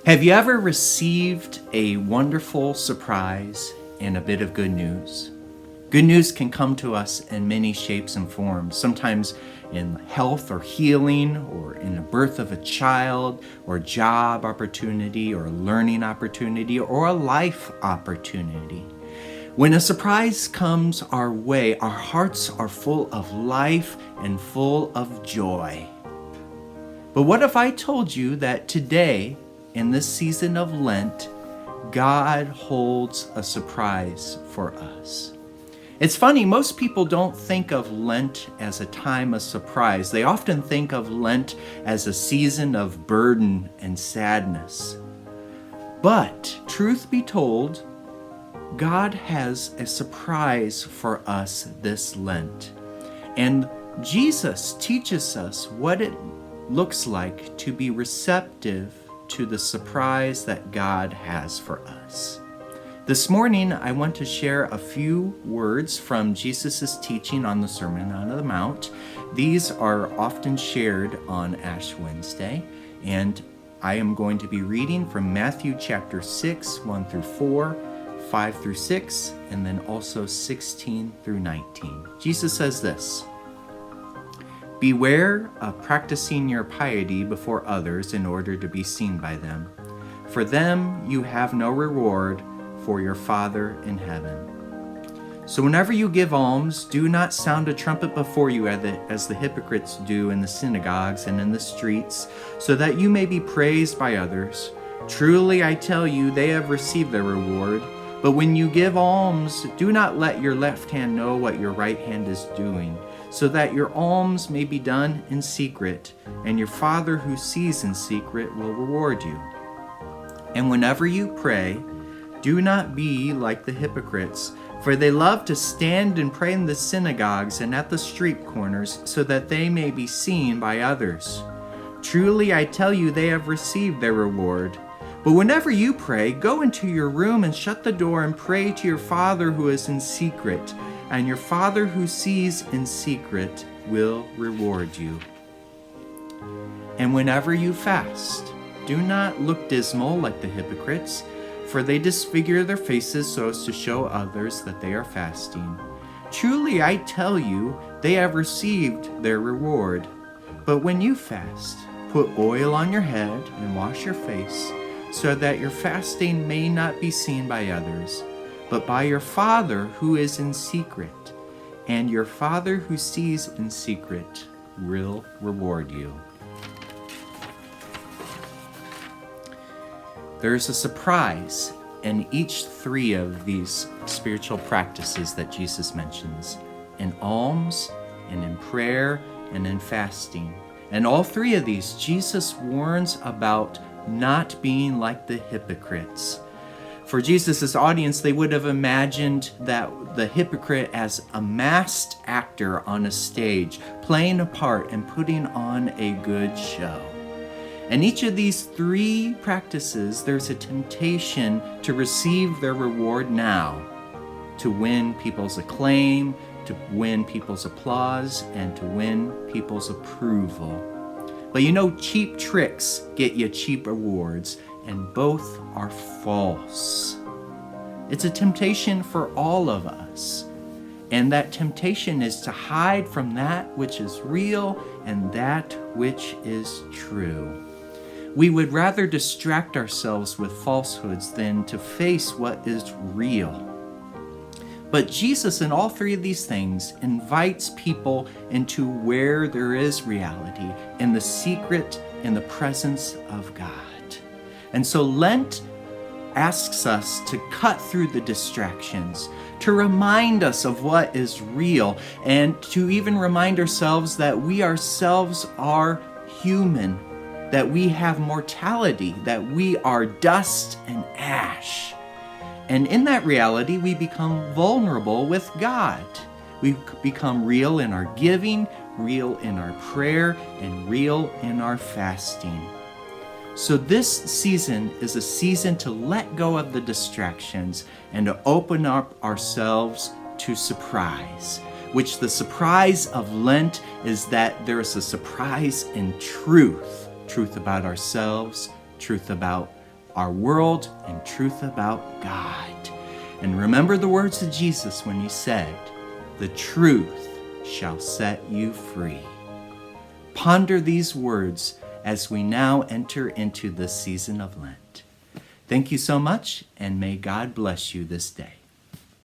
Have you ever received a wonderful surprise and a bit of good news? Good news can come to us in many shapes and forms, sometimes in health or healing, or in the birth of a child, or job opportunity, or a learning opportunity, or a life opportunity. When a surprise comes our way, our hearts are full of life and full of joy. But what if I told you that today, in this season of Lent, God holds a surprise for us? It's funny, most people don't think of Lent as a time of surprise. They often think of Lent as a season of burden and sadness. But, truth be told, God has a surprise for us this Lent. And Jesus teaches us what it looks like to be receptive to the surprise that God has for us. This morning, I want to share a few words from Jesus' teaching on the Sermon on the Mount. These are often shared on Ash Wednesday, and I am going to be reading from Matthew chapter 6, 1 through 4, 5 through 6, and then also 16 through 19. Jesus says this: "Beware of practicing your piety before others in order to be seen by them. For them you have no reward for your Father in heaven. So whenever you give alms, do not sound a trumpet before you as the hypocrites do in the synagogues and in the streets, so that you may be praised by others. Truly I tell you, they have received their reward. But when you give alms, do not let your left hand know what your right hand is doing, so that your alms may be done in secret, and your Father who sees in secret will reward you. And whenever you pray, do not be like the hypocrites, for they love to stand and pray in the synagogues and at the street corners, so that they may be seen by others. Truly I tell you, they have received their reward. But whenever you pray, go into your room and shut the door and pray to your Father who is in secret, and your Father who sees in secret will reward you. And whenever you fast, do not look dismal like the hypocrites, for they disfigure their faces so as to show others that they are fasting. Truly I tell you, they have received their reward. But when you fast, put oil on your head and wash your face, so that your fasting may not be seen by others, but by your Father who is in secret. And your Father who sees in secret will reward you." There's a surprise in each three of these spiritual practices that Jesus mentions: in alms, and in prayer, and in fasting. And all three of these, Jesus warns about not being like the hypocrites. For Jesus' audience, they would have imagined that the hypocrite as a masked actor on a stage, playing a part and putting on a good show. In each of these three practices, there's a temptation to receive their reward now, to win people's acclaim, to win people's applause, and to win people's approval. But you know, cheap tricks get you cheap rewards, and both are false. It's a temptation for all of us. And that temptation is to hide from that which is real and that which is true. We would rather distract ourselves with falsehoods than to face what is real. But Jesus, in all three of these things, invites people into where there is reality, in the secret, in the presence of God. And so Lent asks us to cut through the distractions, to remind us of what is real, and to even remind ourselves that we ourselves are human, that we have mortality, that we are dust and ash. And in that reality, we become vulnerable with God. We become real in our giving, real in our prayer, and real in our fasting. So this season is a season to let go of the distractions and to open up ourselves to surprise, which the surprise of Lent is that there is a surprise in truth about ourselves, truth about our world and truth about God. And remember the words of Jesus when he said, "The truth shall set you free." Ponder these words as we now enter into the season of Lent. Thank you so much, and may God bless you this day.